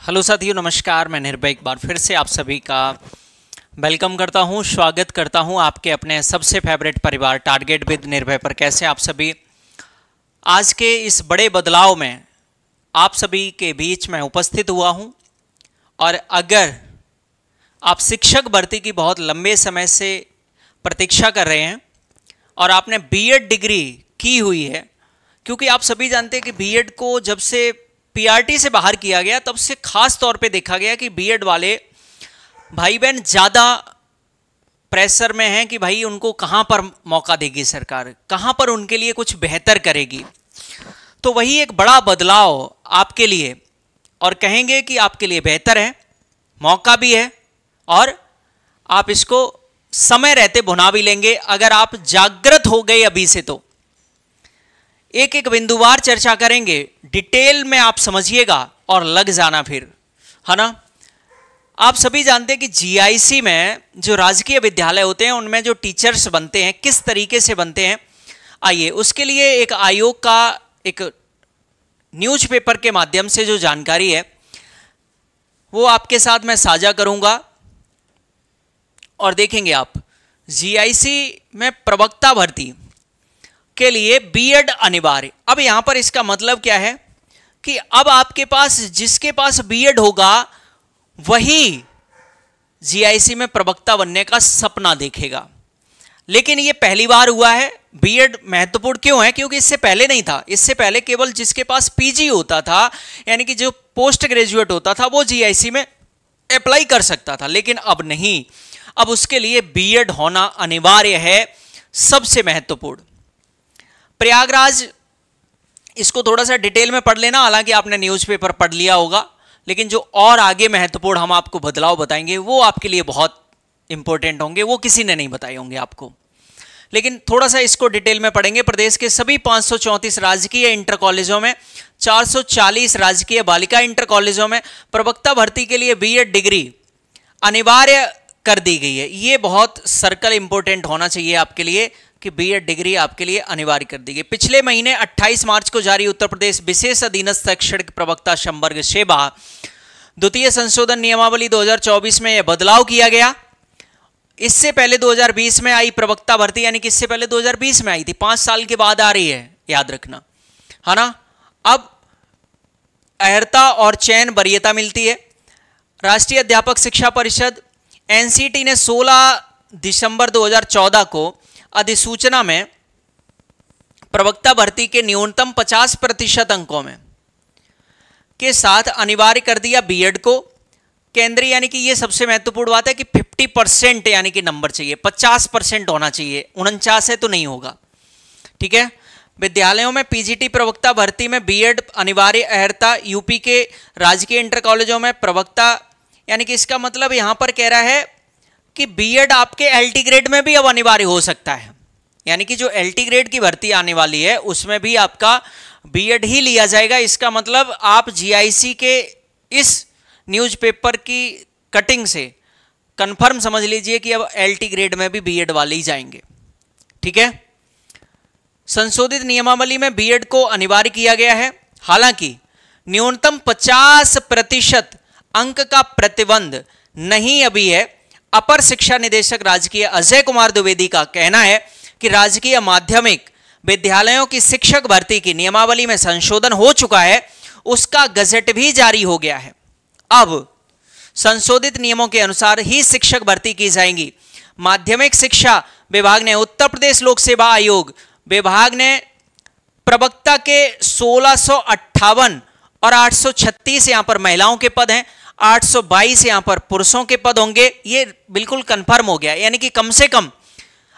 Hello साथियों, नमस्कार। मैं निर्भय एक बार फिर से आप सभी का वेलकम करता हूं, स्वागत करता हूं आपके अपने सबसे फेवरेट परिवार टारगेट विद निर्भय पर। कैसे आप सभी? आज के इस बड़े बदलाव में आप सभी के बीच में उपस्थित हुआ हूं। और अगर आप शिक्षक भर्ती की बहुत लंबे समय से प्रतीक्षा कर रहे हैं और आपने बीएड डिग्री की हुई है, क्योंकि आप सभी जानते हैं कि बीएड को जब से पीआरटी से बाहर किया गया तब से खास तौर पे देखा गया कि बीएड वाले भाई बहन ज़्यादा प्रेशर में हैं कि भाई उनको कहाँ पर मौका देगी सरकार, कहाँ पर उनके लिए कुछ बेहतर करेगी। तो वही एक बड़ा बदलाव आपके लिए, और कहेंगे कि आपके लिए बेहतर है, मौका भी है और आप इसको समय रहते भुना भी लेंगे अगर आप जागृत हो गए अभी से। तो एक एक बिंदुवार चर्चा करेंगे, डिटेल में आप समझिएगा और लग जाना फिर, है ना। आप सभी जानते हैं कि जीआईसी में जो राजकीय विद्यालय होते हैं उनमें जो टीचर्स बनते हैं किस तरीके से बनते हैं, आइए उसके लिए एक आयोग का एक न्यूज़पेपर के माध्यम से जो जानकारी है वो आपके साथ मैं साझा करूंगा और देखेंगे आप। जीआईसी में प्रवक्ता भर्ती के लिए बीएड अनिवार्य। अब यहां पर इसका मतलब क्या है कि अब आपके पास जिसके पास बीएड होगा वही जीआईसी में प्रवक्ता बनने का सपना देखेगा। लेकिन ये पहली बार हुआ है। बीएड महत्वपूर्ण क्यों है? क्योंकि इससे पहले नहीं था। इससे पहले केवल जिसके पास पीजी होता था, यानी कि जो पोस्ट ग्रेजुएट होता था, वो जीआईसी में अप्लाई कर सकता था। लेकिन अब नहीं, अब उसके लिए बीएड होना अनिवार्य है। सबसे महत्वपूर्ण प्रयागराज, इसको थोड़ा सा डिटेल में पढ़ लेना, हालांकि आपने न्यूज़पेपर पढ़ लिया होगा, लेकिन जो और आगे महत्वपूर्ण हम आपको बदलाव बताएंगे वो आपके लिए बहुत इंपॉर्टेंट होंगे, वो किसी ने नहीं बताए होंगे आपको। लेकिन थोड़ा सा इसको डिटेल में पढ़ेंगे। प्रदेश के सभी 534 राजकीय इंटर कॉलेजों में, 440 राजकीय बालिका इंटर कॉलेजों में प्रवक्ता भर्ती के लिए बीएड डिग्री अनिवार्य कर दी गई है। ये बहुत सर्कल इंपॉर्टेंट होना चाहिए आपके लिए कि बीएड डिग्री आपके लिए अनिवार्य कर दी गई। पिछले महीने 28 मार्च को जारी उत्तर प्रदेश विशेष अधीनस्थ शैक्षणिक प्रवक्ता संवर्ग सेवा द्वितीय संशोधन नियमावली 2024 में यह बदलाव किया गया। इससे पहले 2020 में आई प्रवक्ता भर्ती, यानी कि इससे पहले 2020 में आई थी, 5 साल के बाद आ रही है, याद रखना, है ना। अब अर्हता और चयन वरीयता मिलती है। राष्ट्रीय अध्यापक शिक्षा परिषद एनसीटी ने 16 दिसंबर 2014 को अधिसूचना में प्रवक्ता भर्ती के न्यूनतम 50% अंकों में के साथ अनिवार्य कर दिया बीएड को। केंद्रीय, यानी कि ये सबसे महत्वपूर्ण बात है कि 50% यानी कि नंबर चाहिए, 50% होना चाहिए, 49 है तो नहीं होगा, ठीक है। विद्यालयों में पीजीटी प्रवक्ता भर्ती में बीएड अनिवार्य अर्हता। यूपी के राजकीय इंटर कॉलेजों में प्रवक्ता, यानी कि इसका मतलब यहां पर कह रहा है कि बीएड आपके एलटी ग्रेड में भी अब अनिवार्य हो सकता है, यानी कि जो एलटी ग्रेड की भर्ती आने वाली है उसमें भी आपका बीएड ही लिया जाएगा। इसका मतलब आप जीआईसी के इस न्यूज़पेपर की कटिंग से कंफर्म समझ लीजिए कि अब एलटी ग्रेड में भी बीएड वाले ही जाएंगे, ठीक है। संशोधित नियमावली में बीएड को अनिवार्य किया गया है। हालांकि न्यूनतम 50% अंक का प्रतिबंध नहीं अभी है। अपर शिक्षा निदेशक राजकीय अजय कुमार द्विवेदी का कहना है कि राजकीय माध्यमिक विद्यालयों की शिक्षक भर्ती की नियमावली में संशोधन हो चुका है, उसका गजट भी जारी हो गया है। अब संशोधित नियमों के अनुसार ही शिक्षक भर्ती की जाएंगी। माध्यमिक शिक्षा विभाग ने, उत्तर प्रदेश लोक सेवा आयोग विभाग ने प्रवक्ता के 1658 और 836 यहां पर महिलाओं के पद हैं, 822 यहां पर पुरुषों के पद होंगे। ये बिल्कुल कंफर्म हो गया, यानी कि कम से कम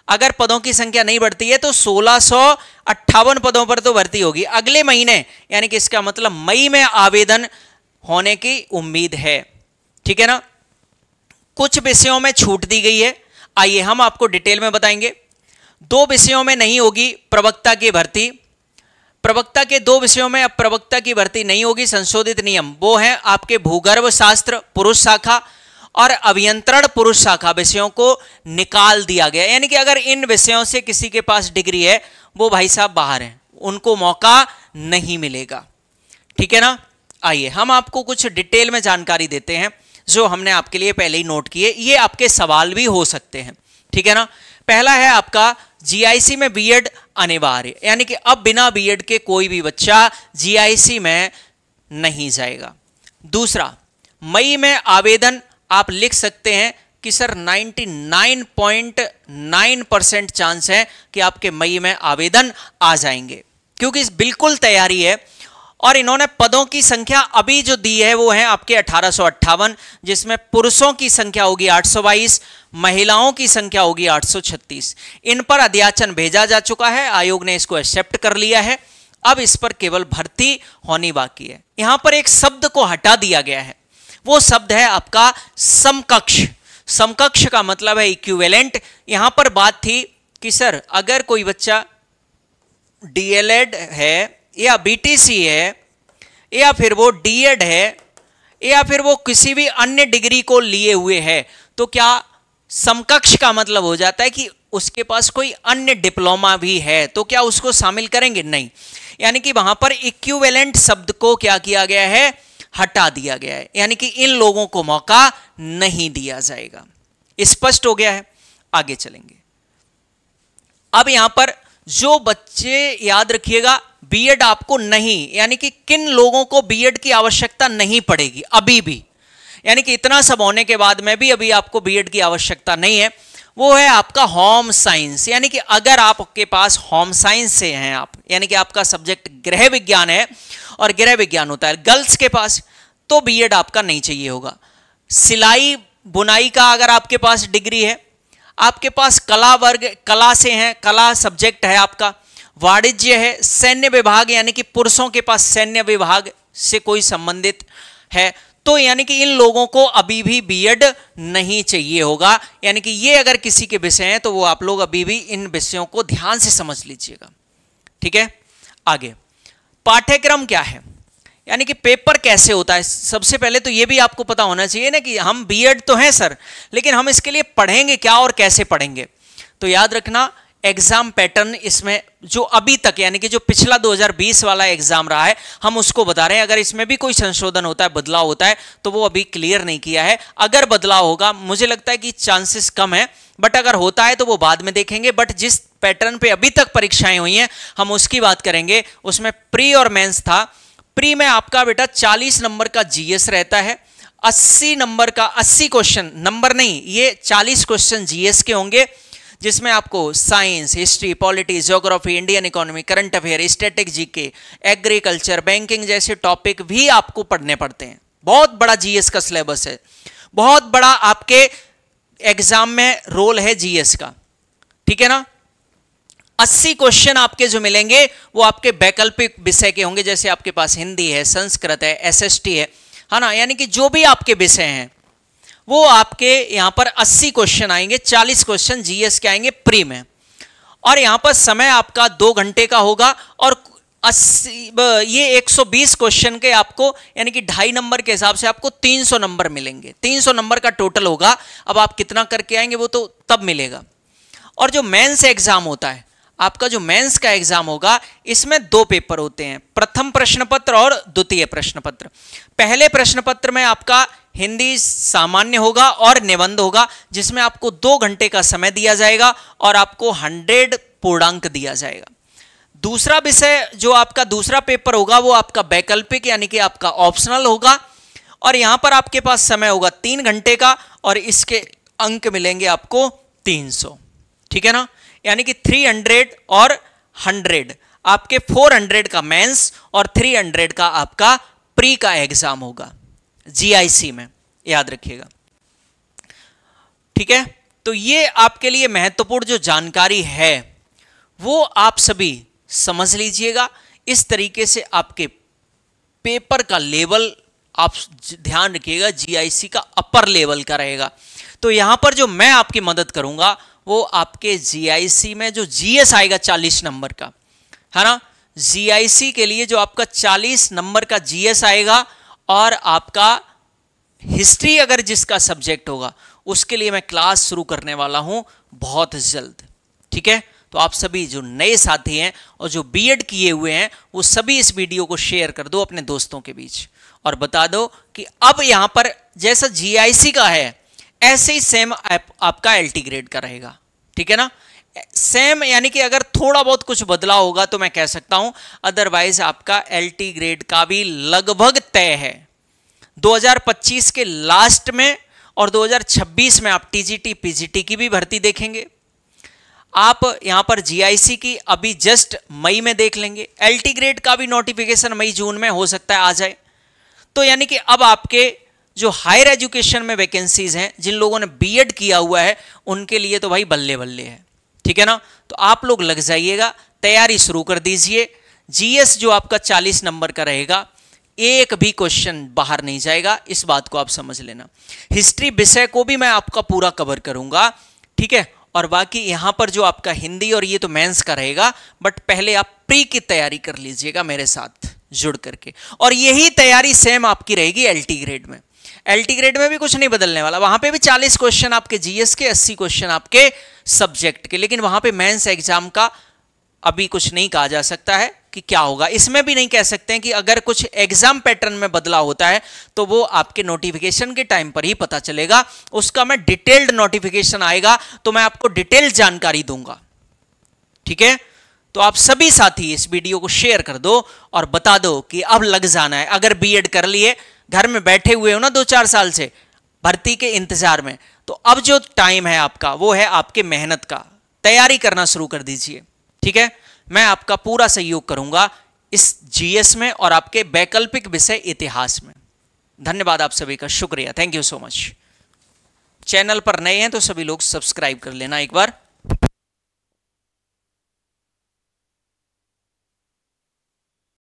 अगर पदों की संख्या नहीं बढ़ती है तो 1658 पदों पर तो भर्ती होगी अगले महीने, यानी कि इसका मतलब मई में आवेदन होने की उम्मीद है, ठीक है ना। कुछ विषयों में छूट दी गई है, आइए हम आपको डिटेल में बताएंगे। 2 विषयों में नहीं होगी प्रवक्ता की भर्ती। प्रवक्ता के 2 विषयों में अब प्रवक्ता की भर्ती नहीं होगी। संशोधित नियम वो है आपके भूगर्भ शास्त्र पुरुष शाखा और अभियंत्रण पुरुष शाखा विषयों को निकाल दिया गया, यानी कि अगर इन विषयों से किसी के पास डिग्री है वो भाई साहब बाहर हैं, उनको मौका नहीं मिलेगा, ठीक है ना। आइए हम आपको कुछ डिटेल में जानकारी देते हैं जो हमने आपके लिए पहले ही नोट किए, ये आपके सवाल भी हो सकते हैं, ठीक है ना। पहला है आपका जीआईसी में बीएड अनिवार्य, यानी कि अब बिना बीएड के कोई भी बच्चा जीआईसी में नहीं जाएगा। दूसरा, मई में आवेदन आप लिख सकते हैं कि सर 99.9% चांस है कि आपके मई में आवेदन आ जाएंगे, क्योंकि बिल्कुल तैयारी है। और इन्होंने पदों की संख्या अभी जो दी है वो है आपके 1858, जिसमें पुरुषों की संख्या होगी 822, महिलाओं की संख्या होगी 836। इन पर अध्याचन भेजा जा चुका है, आयोग ने इसको एक्सेप्ट कर लिया है। अब इस पर केवल भर्ती होनी बाकी है। यहां पर एक शब्द को हटा दिया गया है, वो शब्द है आपका समकक्ष। समकक्ष का मतलब है इक्विवेलेंट। यहां पर बात थी कि सर अगर कोई बच्चा डीएलएड है या बीटीसी है या फिर वो डीएड है या फिर वो किसी भी अन्य डिग्री को लिए हुए है, तो क्या समकक्ष का मतलब हो जाता है कि उसके पास कोई अन्य डिप्लोमा भी है, तो क्या उसको शामिल करेंगे? नहीं, यानी कि वहां पर इक्विवेलेंट शब्द को क्या किया गया है, हटा दिया गया है, यानी कि इन लोगों को मौका नहीं दिया जाएगा। स्पष्ट हो गया है, आगे चलेंगे। अब यहां पर जो बच्चे, याद रखिएगा, बीएड आपको नहीं, यानी कि किन लोगों को बीएड की आवश्यकता नहीं पड़ेगी अभी भी, यानी कि इतना सब होने के बाद में भी अभी आपको बीएड की आवश्यकता नहीं है, वो है आपका होम साइंस। यानी कि अगर आपके पास होम साइंस से हैं आप, यानी कि आपका सब्जेक्ट गृह विज्ञान है और गृह विज्ञान होता है गर्ल्स के पास, तो बीएड आपका नहीं चाहिए होगा। सिलाई बुनाई का अगर आपके पास डिग्री है, आपके पास कला वर्ग, कला से हैं, कला सब्जेक्ट है आपका, वाणिज्य है, सैन्य विभाग यानी कि पुरुषों के पास सैन्य विभाग से कोई संबंधित है, तो यानी कि इन लोगों को अभी भी बीएड नहीं चाहिए होगा। यानी कि ये अगर किसी के विषय हैं तो वो आप लोग अभी भी इन विषयों को ध्यान से समझ लीजिएगा, ठीक है। आगे पाठ्यक्रम क्या है, यानी कि पेपर कैसे होता है। सबसे पहले तो ये भी आपको पता होना चाहिए ना कि हम बीएड तो हैं सर, लेकिन हम इसके लिए पढ़ेंगे क्या और कैसे पढ़ेंगे। तो याद रखना एग्जाम पैटर्न इसमें जो अभी तक, यानी कि जो पिछला 2020 वाला एग्जाम रहा है, हम उसको बता रहे हैं। अगर इसमें भी कोई संशोधन होता है, बदलाव होता है, तो वो अभी क्लियर नहीं किया है। अगर बदलाव होगा, मुझे लगता है कि चांसेस कम है, बट अगर होता है तो वो बाद में देखेंगे। बट जिस पैटर्न पे अभी तक परीक्षाएं हुई हैं हम उसकी बात करेंगे। उसमें प्री और मेंस था। प्री में आपका बेटा 40 नंबर का जीएस रहता है, 80 नंबर का, 80 क्वेश्चन, नंबर नहीं, ये 40 क्वेश्चन जीएस के होंगे, जिसमें आपको science, history, polity, geography, Indian economy, current affair, static GK, agriculture, banking जैसे टॉपिक भी आपको पढ़ने पड़ते हैं। बहुत बड़ा जीएस का सिलेबस है, बहुत बड़ा आपके एग्जाम में रोल है जीएस का, ठीक है ना। 80 क्वेश्चन आपके जो मिलेंगे वो आपके वैकल्पिक विषय के होंगे, जैसे आपके पास हिंदी है, संस्कृत है, एसएसटी है ना, यानी कि जो भी आपके विषय हैं वो आपके यहां पर 80 क्वेश्चन आएंगे। 40 क्वेश्चन जीएस के आएंगे प्री में, और यहां पर समय आपका 2 घंटे का होगा, और 80 ये 120 क्वेश्चन के आपको, यानी कि 2.5 नंबर के हिसाब से आपको 300 नंबर मिलेंगे। 300 नंबर का टोटल होगा। अब आप कितना करके आएंगे वो तो तब मिलेगा। और जो मेंस एग्जाम होता है आपका, जो मेंस का एग्जाम होगा, इसमें 2 पेपर होते हैं, प्रथम प्रश्न पत्र और द्वितीय प्रश्न पत्र। पहले प्रश्न पत्र में आपका हिंदी सामान्य होगा और निबंध होगा, जिसमें आपको 2 घंटे का समय दिया जाएगा और आपको 100 पूर्णांक दिया जाएगा। दूसरा विषय जो आपका दूसरा पेपर होगा वो आपका वैकल्पिक, यानी कि आपका ऑप्शनल होगा, और यहां पर आपके पास समय होगा 3 घंटे का, और इसके अंक मिलेंगे आपको 300, ठीक है ना। यानी कि 300 और 100, आपके 400 का मेंस और 300 का आपका प्री का एग्जाम होगा जीआईसी में, याद रखिएगा, ठीक है। तो ये आपके लिए महत्वपूर्ण जो जानकारी है वो आप सभी समझ लीजिएगा। इस तरीके से आपके पेपर का लेवल आप ध्यान रखिएगा, जीआईसी का अपर लेवल का रहेगा। तो यहां पर जो मैं आपकी मदद करूंगा वो आपके जीआईसी में जो जीएस आएगा 40 नंबर का, है ना, जीआईसी के लिए जो आपका 40 नंबर का जीएस आएगा, और आपका हिस्ट्री अगर जिसका सब्जेक्ट होगा उसके लिए मैं क्लास शुरू करने वाला हूं बहुत जल्द, ठीक है। तो आप सभी जो नए साथी हैं और जो बीएड किए हुए हैं वो सभी इस वीडियो को शेयर कर दो अपने दोस्तों के बीच और बता दो कि अब यहां पर जैसा जीआईसी का है ऐसे ही सेम आपका एलटी ग्रेड का रहेगा। ठीक है ना, सेम, यानी कि अगर थोड़ा बहुत कुछ बदलाव होगा तो मैं कह सकता हूं, अदरवाइज आपका एलटी ग्रेड का भी लगभग तय है। 2025 के लास्ट में और 2026 में आप टीजीटी पीजीटी की भी भर्ती देखेंगे। आप यहां पर जीआईसी की अभी जस्ट मई में देख लेंगे, एलटी ग्रेड का भी नोटिफिकेशन मई जून में हो सकता है आ जाए। तो यानी कि अब आपके जो हायर एजुकेशन में वैकेंसीज हैं, जिन लोगों ने बीएड किया हुआ है उनके लिए तो भाई बल्ले बल्ले है। ठीक है ना, तो आप लोग लग जाइएगा, तैयारी शुरू कर दीजिए। जीएस जो आपका 40 नंबर का रहेगा, एक भी क्वेश्चन बाहर नहीं जाएगा, इस बात को आप समझ लेना। हिस्ट्री विषय को भी मैं आपका पूरा कवर करूंगा। ठीक है, और बाकी यहां पर जो आपका हिंदी और ये तो मेंस का रहेगा, बट पहले आप प्री की तैयारी कर लीजिएगा मेरे साथ जुड़ करके, और यही तैयारी सेम आपकी रहेगी एलटी ग्रेड में। एलटी ग्रेड में भी कुछ नहीं बदलने वाला, वहां पे भी 40 क्वेश्चन आपके जीएस के, 80 क्वेश्चन आपके सब्जेक्ट के, लेकिन वहां पे मेंस एग्जाम का अभी कुछ नहीं कहा जा सकता है कि क्या होगा। इसमें भी नहीं कह सकते हैं कि अगर कुछ एग्जाम पैटर्न में बदलाव होता है तो वो आपके नोटिफिकेशन के टाइम पर ही पता चलेगा। उसका मैं डिटेल्ड नोटिफिकेशन आएगा तो मैं आपको डिटेल्ड जानकारी दूंगा। ठीक है, तो आप सभी साथी इस वीडियो को शेयर कर दो और बता दो कि अब लग जाना है। अगर बीएड कर लिए, घर में बैठे हुए हो ना 2-4 साल से भर्ती के इंतजार में, तो अब जो टाइम है आपका वो है आपके मेहनत का, तैयारी करना शुरू कर दीजिए। ठीक है, मैं आपका पूरा सहयोग करूंगा इस जीएस में और आपके वैकल्पिक विषय इतिहास में। धन्यवाद आप सभी का, शुक्रिया, thank you so much. Channel पर नए हैं तो सभी लोग सब्सक्राइब कर लेना एक बार।